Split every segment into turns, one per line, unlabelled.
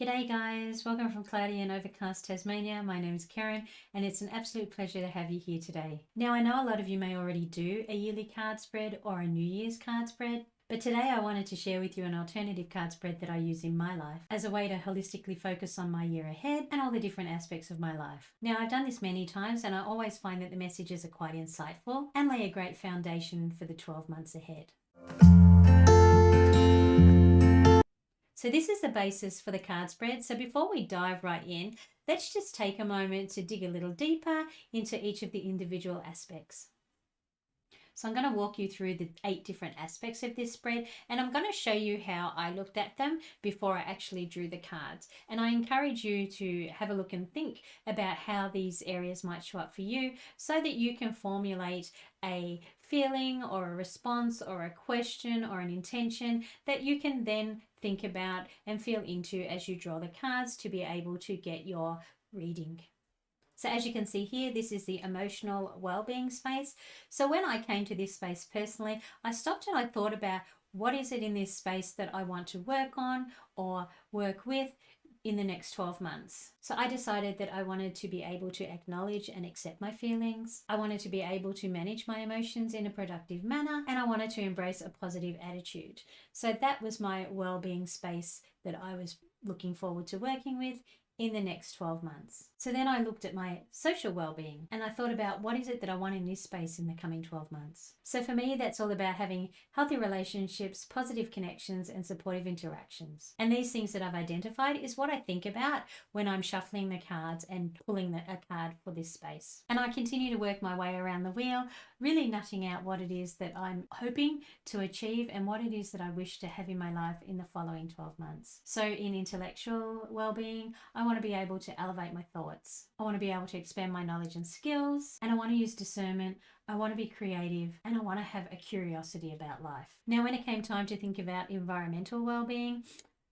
G'day guys, welcome from cloudy and overcast Tasmania. My name is Karen and it's an absolute pleasure to have you here today. Now I know a lot of you may already do a yearly card spread or a New Year's card spread, but today I wanted to share with you an alternative card spread that I use in my life as a way to holistically focus on my year ahead and all the different aspects of my life. Now I've done this many times and I always find that the messages are quite insightful and lay a great foundation for the 12 months ahead. So this is the basis for the card spread. So before we dive right in, let's just take a moment to dig a little deeper into each of the individual aspects. So I'm going to walk you through the 8 different aspects of this spread, and I'm going to show you how I looked at them before I actually drew the cards. And I encourage you to have a look and think about how these areas might show up for you so that you can formulate a feeling or a response or a question or an intention that you can then think about and feel into as you draw the cards to be able to get your reading. So as you can see here, this is the emotional well-being space. So when I came to this space personally, I stopped and I thought about what is it in this space that I want to work on or work with in the next 12 months. So I decided that I wanted to be able to acknowledge and accept my feelings. I wanted to be able to manage my emotions in a productive manner, and I wanted to embrace a positive attitude. So that was my well-being space that I was looking forward to working with in the next 12 months. So then I looked at my social well-being and I thought about what is it that I want in this space in the coming 12 months. So for me, that's all about having healthy relationships, positive connections, and supportive interactions. And these things that I've identified is what I think about when I'm shuffling the cards and pulling a card for this space. And I continue to work my way around the wheel, really nutting out what it is that I'm hoping to achieve and what it is that I wish to have in my life in the following 12 months. So in intellectual well-being, I want to be able to elevate my thoughts. I want to be able to expand my knowledge and skills, and I want to use discernment. I want to be creative, and I want to have a curiosity about life. Now, when it came time to think about environmental well-being,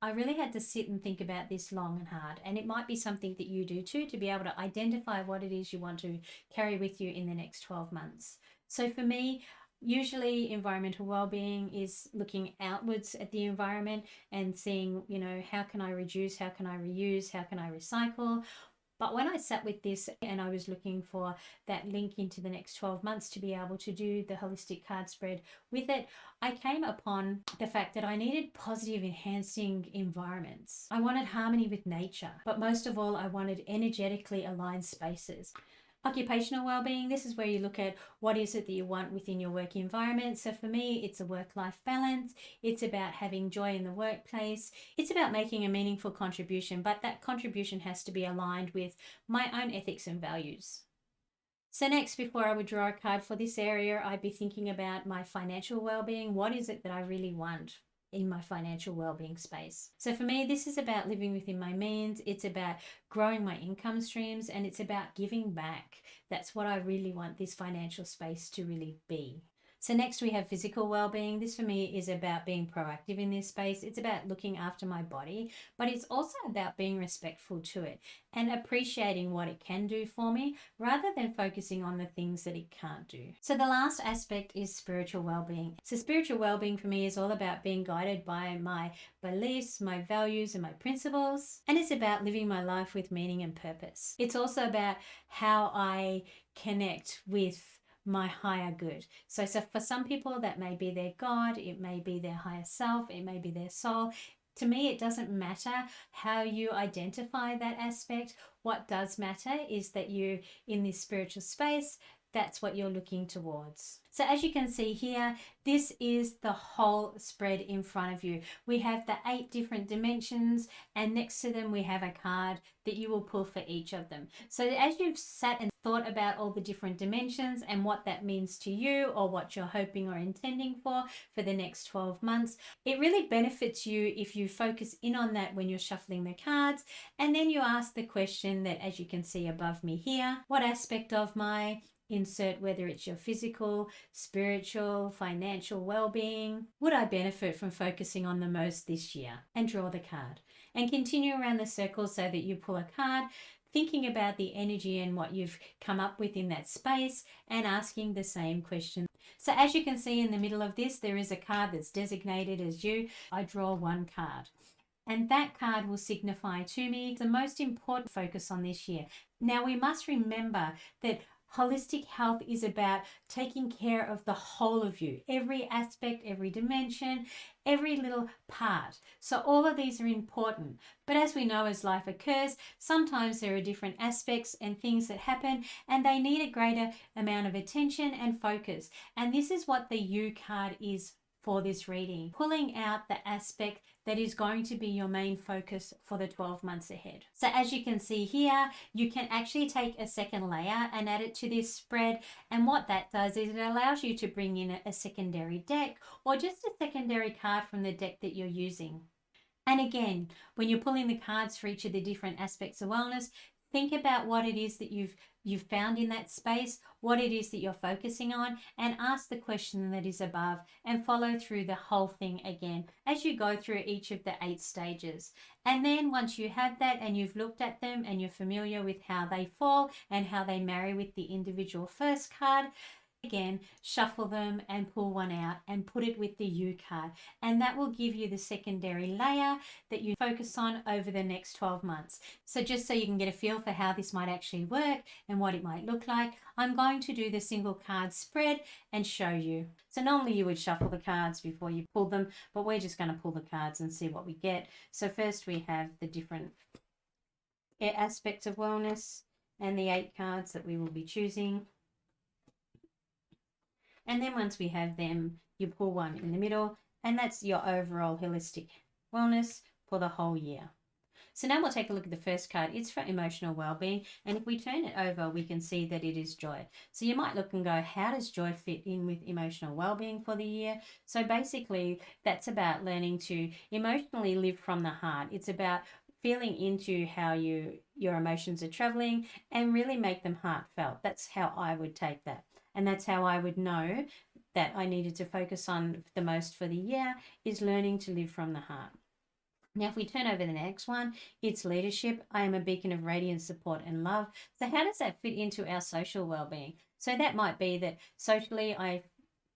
I really had to sit and think about this long and hard, and it might be something that you do too, to be able to identify what it is you want to carry with you in the next 12 months. So for me, usually environmental well-being is looking outwards at the environment and seeing, how can I reduce, how can I reuse, how can I recycle? But when I sat with this and I was looking for that link into the next 12 months to be able to do the holistic card spread with it, I came upon the fact that I needed positive, enhancing environments. I wanted harmony with nature, but most of all, I wanted energetically aligned spaces. Occupational well-being, this is where you look at what is it that you want within your work environment. So for me, it's a work-life balance. It's about having joy in the workplace. It's about making a meaningful contribution, but that contribution has to be aligned with my own ethics and values. So next, before I would draw a card for this area, I'd be thinking about my financial well-being. What is it that I really want in my financial well-being space? So for me, this is about living within my means. It's about growing my income streams, and it's about giving back. That's what I really want this financial space to really be. So next we have physical well-being. This for me is about being proactive in this space. It's about looking after my body, but it's also about being respectful to it and appreciating what it can do for me rather than focusing on the things that it can't do. So the last aspect is spiritual well-being. So spiritual well-being for me is all about being guided by my beliefs, my values, and my principles. And it's about living my life with meaning and purpose. It's also about how I connect with my higher good. So for some people that may be their God, it may be their higher self, it may be their soul. To me, it doesn't matter how you identify that aspect. What does matter is that you, in this spiritual space, that's what you're looking towards. So as you can see here, this is the whole spread in front of you. We have the 8 different dimensions, and next to them we have a card that you will pull for each of them. So as you've sat and thought about all the different dimensions and what that means to you or what you're hoping or intending for the next 12 months, it really benefits you if you focus in on that when you're shuffling the cards, and then you ask the question that, as you can see above me here, what aspect of my, insert whether it's your physical, spiritual, financial well-being, would I benefit from focusing on the most this year? And draw the card. And continue around the circle so that you pull a card, thinking about the energy and what you've come up with in that space and asking the same question. So as you can see in the middle of this, there is a card that's designated as you. I draw one card. And that card will signify to me the most important focus on this year. Now, we must remember that holistic health is about taking care of the whole of you, every aspect, every dimension, every little part. So all of these are important. But as we know, as life occurs, sometimes there are different aspects and things that happen, and they need a greater amount of attention and focus. And this is what the U card is for this reading, pulling out the aspect that is going to be your main focus for the 12 months ahead. So as you can see here, you can actually take a second layer and add it to this spread. And what that does is it allows you to bring in a secondary deck or just a secondary card from the deck that you're using. And again, when you're pulling the cards for each of the different aspects of wellness, think about what it is that you've found in that space, what it is that you're focusing on, and ask the question that is above and follow through the whole thing again as you go through each of the 8 stages. And then once you have that and you've looked at them and you're familiar with how they fall and how they marry with the individual first card, again, shuffle them and pull one out and put it with the U card. And that will give you the secondary layer that you focus on over the next 12 months. So just so you can get a feel for how this might actually work and what it might look like, I'm going to do the single card spread and show you. So normally you would shuffle the cards before you pull them, but we're just going to pull the cards and see what we get. So first we have the different aspects of wellness and the 8 cards that we will be choosing. And then once we have them, you pull one in the middle, and that's your overall holistic wellness for the whole year. So now we'll take a look at the first card. It's for emotional well-being, and if we turn it over, we can see that it is joy. So you might look and go, how does joy fit in with emotional well-being for the year? So basically, that's about learning to emotionally live from the heart. It's about feeling into how your emotions are traveling and really make them heartfelt. That's how I would take that. And that's how I would know that I needed to focus on the most for the year, is learning to live from the heart. Now, if we turn over the next one, it's leadership. I am a beacon of radiance, support, and love. So how does that fit into our social well-being? So that might be that socially I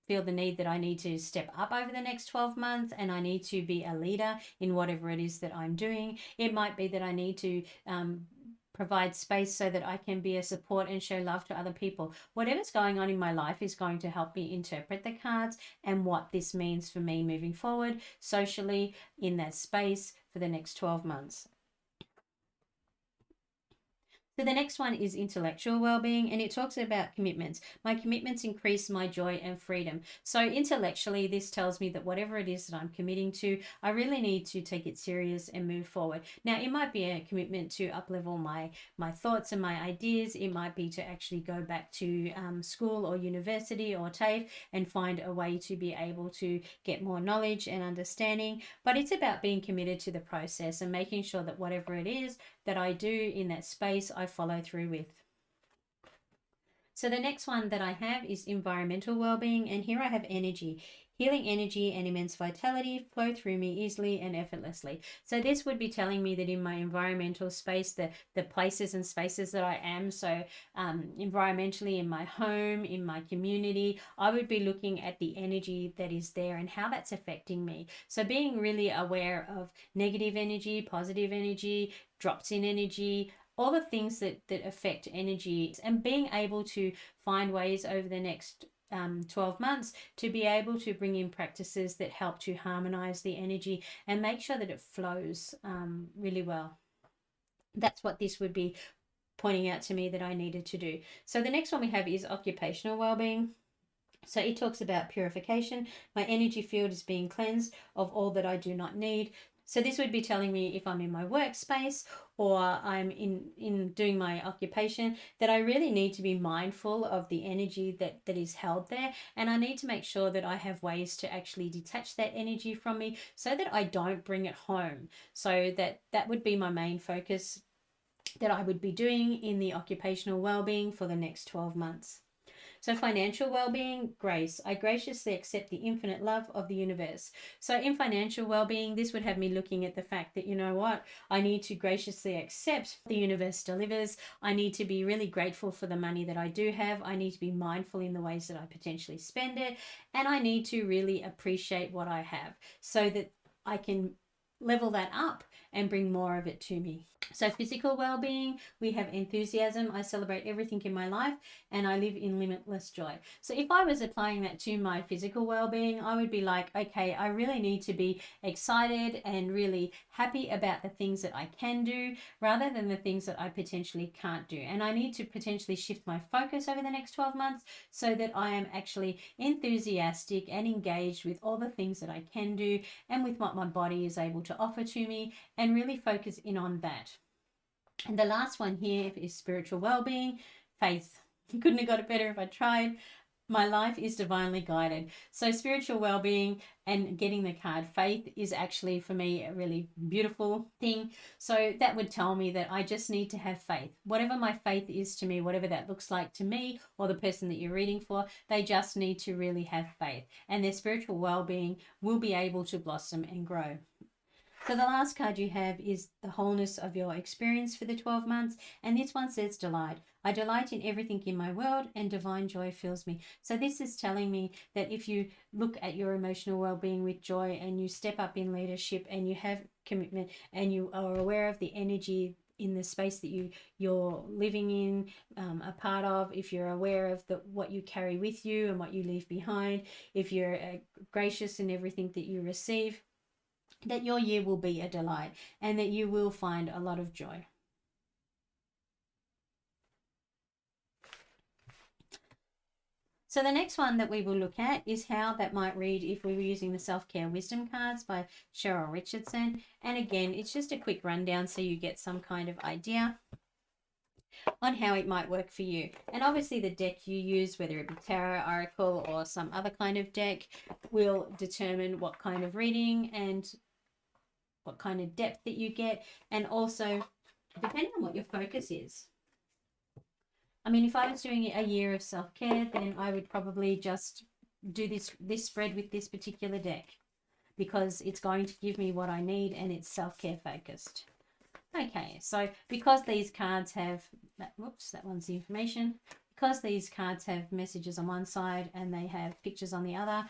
feel the need that I need to step up over the next 12 months and I need to be a leader in whatever it is that I'm doing. It might be that I need to provide space so that I can be a support and show love to other people. Whatever's going on in my life is going to help me interpret the cards and what this means for me moving forward socially in that space for the next 12 months. So the next one is intellectual well-being, and it talks about commitments. My commitments increase my joy and freedom. So intellectually, this tells me that whatever it is that I'm committing to, I really need to take it serious and move forward. Now, it might be a commitment to up-level my thoughts and my ideas. It might be to actually go back to school or university or TAFE and find a way to be able to get more knowledge and understanding. But it's about being committed to the process and making sure that whatever it is that I do in that space, I follow through with. So the next one that I have is environmental well-being, and here I have energy. Healing energy and immense vitality flow through me easily and effortlessly. So this would be telling me that in my environmental space, the places and spaces that I am, so environmentally in my home, in my community, I would be looking at the energy that is there and how that's affecting me. So being really aware of negative energy, positive energy, drops in energy, all the things that affect energy, and being able to find ways over the next 12 months to be able to bring in practices that help to harmonize the energy and make sure that it flows really well. That's what this would be pointing out to me that I needed to do. So the next one we have is occupational well-being. So it talks about purification. My energy field is being cleansed of all that I do not need. So this would be telling me if I'm in my workspace or I'm in doing my occupation, that I really need to be mindful of the energy that is held there. And I need to make sure that I have ways to actually detach that energy from me so that I don't bring it home. So that would be my main focus that I would be doing in the occupational well-being for the next 12 months. So financial well-being, grace. I graciously accept the infinite love of the universe. So in financial well-being, this would have me looking at the fact that, you know what, I need to graciously accept the universe delivers. I need to be really grateful for the money that I do have. I need to be mindful in the ways that I potentially spend it. And I need to really appreciate what I have so that I can level that up and bring more of it to me. So physical well-being, we have enthusiasm. I celebrate everything in my life and I live in limitless joy. So if I was applying that to my physical well-being, I would be like, okay, I really need to be excited and really happy about the things that I can do rather than the things that I potentially can't do. And I need to potentially shift my focus over the next 12 months so that I am actually enthusiastic and engaged with all the things that I can do and with what my body is able to offer to me, and really focus in on that. And the last one here is spiritual well-being, faith. Couldn't have got it better if I tried. My life is divinely guided. So spiritual well-being and getting the card faith is actually for me a really beautiful thing. So that would tell me that I just need to have faith. Whatever my faith is to me, whatever that looks like to me or the person that you're reading for, they just need to really have faith. And their spiritual well-being will be able to blossom and grow. So the last card you have is the wholeness of your experience for the 12 months. And this one says delight. I delight in everything in my world and divine joy fills me. So this is telling me that if you look at your emotional well-being with joy and you step up in leadership and you have commitment and you are aware of the energy in the space that you're living in, a part of, if you're aware of what you carry with you and what you leave behind, if you're gracious in everything that you receive, that your year will be a delight and that you will find a lot of joy. So the next one that we will look at is how that might read if we were using the Self-Care Wisdom cards by Cheryl Richardson. And again, it's just a quick rundown so you get some kind of idea on how it might work for you. And obviously the deck you use, whether it be tarot, oracle, or some other kind of deck, will determine what kind of reading and what kind of depth that you get, and also depending on what your focus is. I mean, if I was doing a year of self-care, then I would probably just do this spread with this particular deck because it's going to give me what I need and it's self-care focused. Okay, so because these cards have, whoops, that one's the information. Because these cards have messages on one side and they have pictures on the other,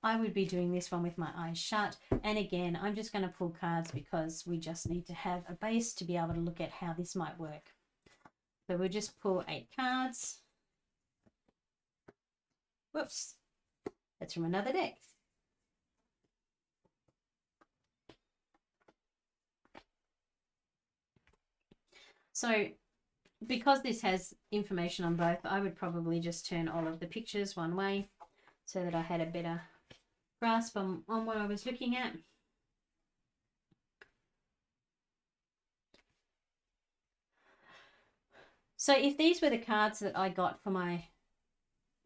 I would be doing this one with my eyes shut. And again, I'm just going to pull cards because we just need to have a base to be able to look at how this might work. So we'll just pull 8 cards. Whoops, that's from another deck. So because this has information on both, I would probably just turn all of the pictures one way so that I had a better grasp on what I was looking at. So if these were the cards that I got for my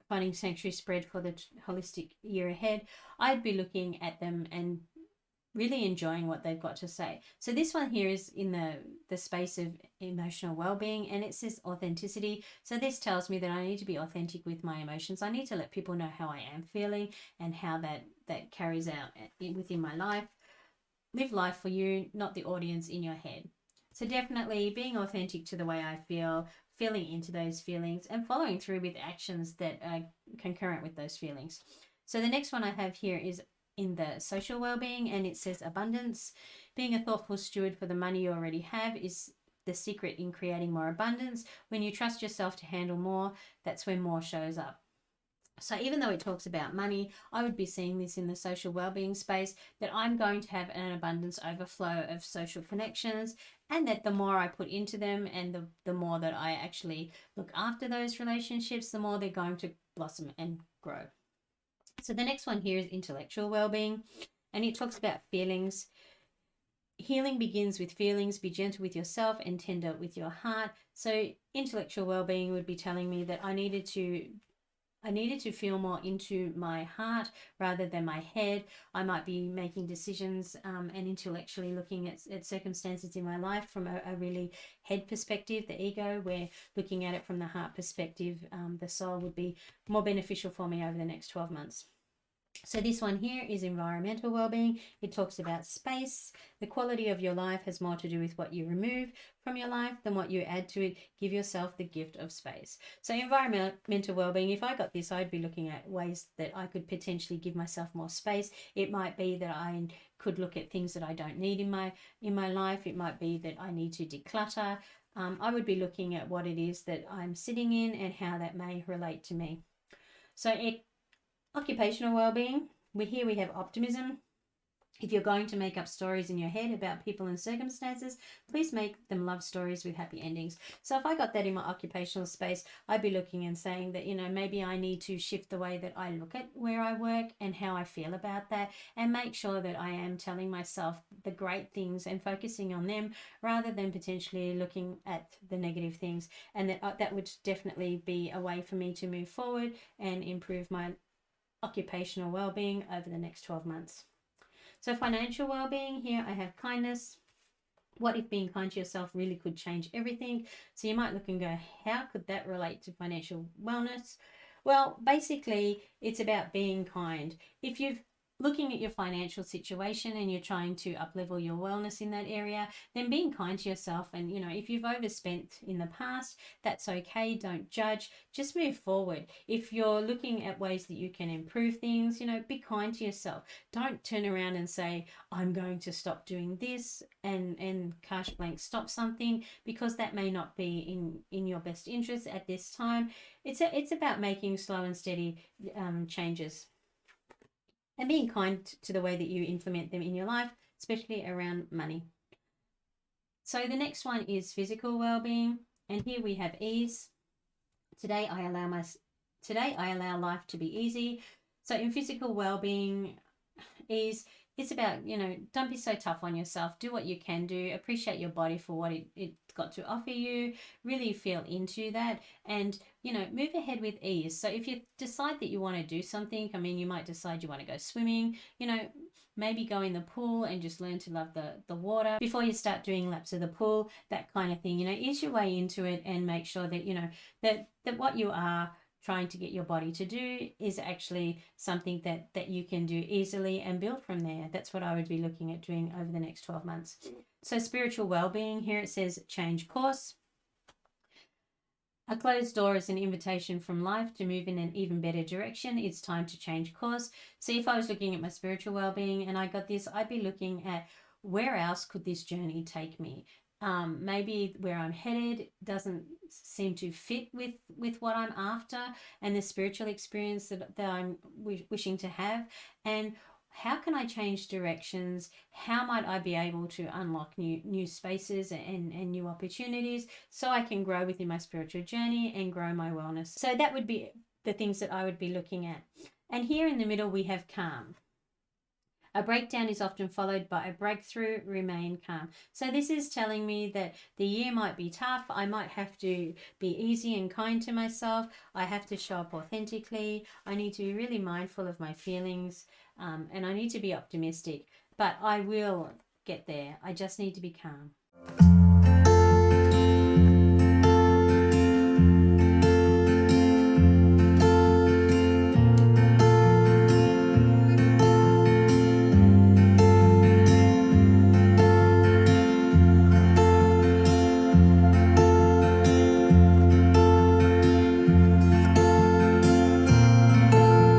Finding Sanctuary spread for the holistic year ahead, I'd be looking at them and really enjoying what they've got to say. So this one here is in the space of emotional well-being, and it says authenticity. So this tells me that I need to be authentic with my emotions. I need to let people know how I am feeling and how that carries out within my life. Live life for you, not the audience in your head. So definitely being authentic to the way I feel, feeling into those feelings, and following through with actions that are concurrent with those feelings. So the next one I have here is in the social well-being, and it says abundance. Being a thoughtful steward for the money you already have is the secret in creating more abundance. When you trust yourself to handle more, that's when more shows up. So even though it talks about money, I would be seeing this in the social well-being space, that I'm going to have an abundance overflow of social connections, and that the more I put into them and the more that I actually look after those relationships, the more they're going to blossom and grow. So the next one here is intellectual well-being, and it talks about feelings. Healing begins with feelings. Be gentle with yourself and tender with your heart. So intellectual well-being would be telling me that I needed to feel more into my heart rather than my head. I might be making decisions and intellectually looking at circumstances in my life from a really head perspective, the ego, where looking at it from the heart perspective, the soul would be more beneficial for me over the next 12 months. So this one here is environmental well-being. It talks about space. The quality of your life has more to do with what you remove from your life than what you add to it. Give yourself the gift of space. So environmental well-being, if I got this, I'd be looking at ways that I could potentially give myself more space. It might be that I could look at things that I don't need in my life. It might be that I need to declutter. I would be looking at what it is that I'm sitting in and how that may relate to me. So occupational well-being, we have optimism. If you're going to make up stories in your head about people and circumstances, please make them love stories with happy endings. So if I got that in my occupational space, I'd be looking and saying that, maybe I need to shift the way that I look at where I work and how I feel about that, and make sure that I am telling myself the great things and focusing on them rather than potentially looking at the negative things. And that would definitely be a way for me to move forward and improve my occupational well-being over the next 12 months. So financial well-being, here I have kindness. What if being kind to yourself really could change everything? So you might look and go, how could that relate to financial wellness? Well, basically, it's about being kind. If you've looking at your financial situation and you're trying to up-level your wellness in that area, then being kind to yourself. And if you've overspent in the past, that's okay. Don't judge, just move forward. If you're looking at ways that you can improve things, be kind to yourself. Don't turn around and say, I'm going to stop doing this and cash blank stop something, because that may not be in your best interest at this time. It's about making slow and steady changes and being kind to the way that you implement them in your life, especially around money. So the next one is physical well-being, and here we have ease. Today I allow life to be easy. So in physical well-being, ease, it's about, don't be so tough on yourself. Do what you can do. Appreciate your body for what it's got to offer you. Really feel into that and, move ahead with ease. So if you decide that you want to do something, you might decide you want to go swimming, maybe go in the pool and just learn to love the water before you start doing laps of the pool, that kind of thing. Ease your way into it and make sure that, that what you are trying to get your body to do is actually something that you can do easily and build from there. That's what I would be looking at doing over the next 12 months. So spiritual well-being, here it says change course. A closed door is an invitation from life to move in an even better direction. It's time to change course. So if I was looking at my spiritual well-being and I got this, I'd be looking at where else could this journey take me? Maybe where I'm headed doesn't seem to fit with what I'm after and the spiritual experience that I'm wishing to have. And how can I change directions? How might I be able to unlock new spaces and new opportunities so I can grow within my spiritual journey and grow my wellness? So that would be the things that I would be looking at. And here in the middle, we have calm. A breakdown is often followed by a breakthrough. Remain calm. So this is telling me that the year might be tough. I might have to be easy and kind to myself. I have to show up authentically. I need to be really mindful of my feelings, and I need to be optimistic. But I will get there. I just need to be calm.